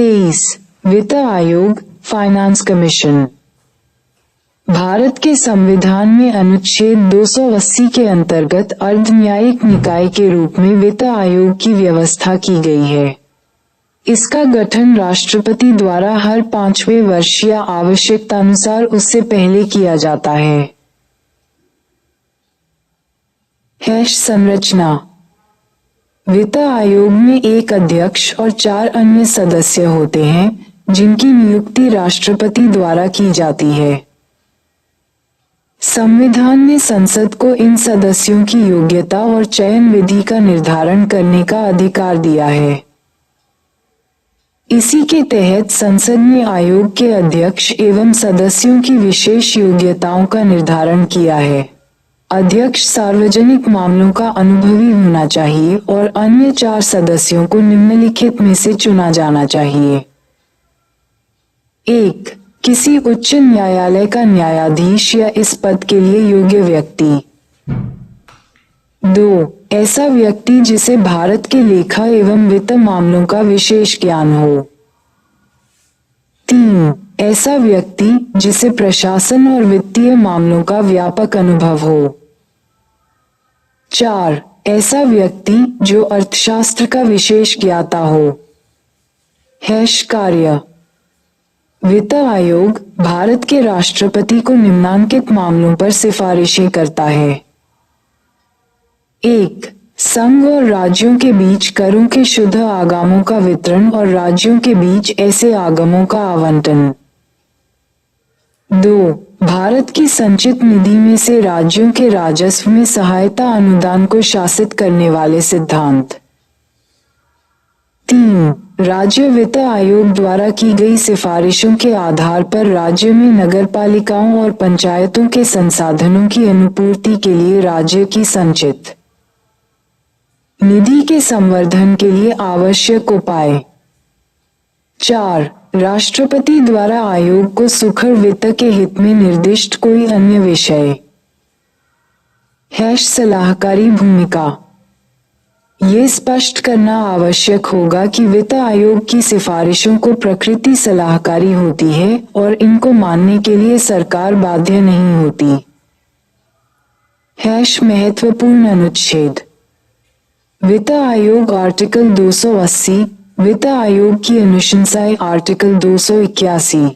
23 वित्त आयोग finance commission. Bharat के संविधान में अनुच्छेद 280 के अंतर्गत अर्ध न्यायिक निकाय के रूप में वित्त आयोग की व्यवस्था की गई है। इसका गठन राष्ट्रपति द्वारा हर 5वें वर्ष या आवश्यकतानुसार उससे पहले किया जाता है। संरचना। वित्त आयोग में एक अध्यक्ष और 4 अन्य सदस्य होते हैं, जिनकी नियुक्ति राष्ट्रपति द्वारा की जाती है। संविधान ने संसद को इन सदस्यों की योग्यता और चयन विधि का निर्धारण करने का अधिकार दिया है। इसी के तहत संसद ने आयोग के अध्यक्ष एवं सदस्यों की विशेष योग्यताओं का निर्धारण किया है। अध्यक्ष सार्वजनिक मामलों का अनुभवी होना चाहिए और अन्य 4 सदस्यों को निम्नलिखित में से चुना जाना चाहिए। 1. किसी उच्च न्यायालय का न्यायाधीश या इस पद के लिए योग्य व्यक्ति। 2. ऐसा व्यक्ति जिसे भारत के लेखा एवं वित्त मामलों का विशेष ज्ञान हो। 3. ऐसा व्यक्ति जिसे प्रशासन और वित्तीय मामलों का व्यापक अनुभव हो। 4. ऐसा व्यक्ति जो अर्थशास्त्र का विशेष ज्ञाता हो। कार्य। वित्त आयोग भारत के राष्ट्रपति को निम्नांकित मामलों पर सिफारिशें करता है। 1. संघ और राज्यों के बीच करों के शुद्ध आगमों का वितरण और राज्यों के बीच ऐसे आगमों का आवंटन। 2. भारत की संचित निधि में से राज्यों के राजस्व में सहायता अनुदान को शासित करने वाले सिद्धांत। 3. राज्य वित्त आयोग द्वारा की गई सिफारिशों के आधार पर राज्य में नगरपालिकाओं और पंचायतों के संसाधनों की अनुपूर्ति के लिए राज्य की संचित निधि के संवर्धन के लिए आवश्यक उपाय। 4. राष्ट्रपति द्वारा आयोग को सुखद वित्त के हित में निर्दिष्ट कोई अन्य विषय। सलाहकारी भूमिका। ये स्पष्ट करना आवश्यक होगा कि वित्त आयोग की सिफारिशों को प्रकृति सलाहकारी होती है और इनको मानने के लिए सरकार बाध्य नहीं होती। महत्वपूर्ण अनुच्छेद। वित्त आयोग आर्टिकल 280, वित्त आयोग की अनुशंसाएं आर्टिकल 281।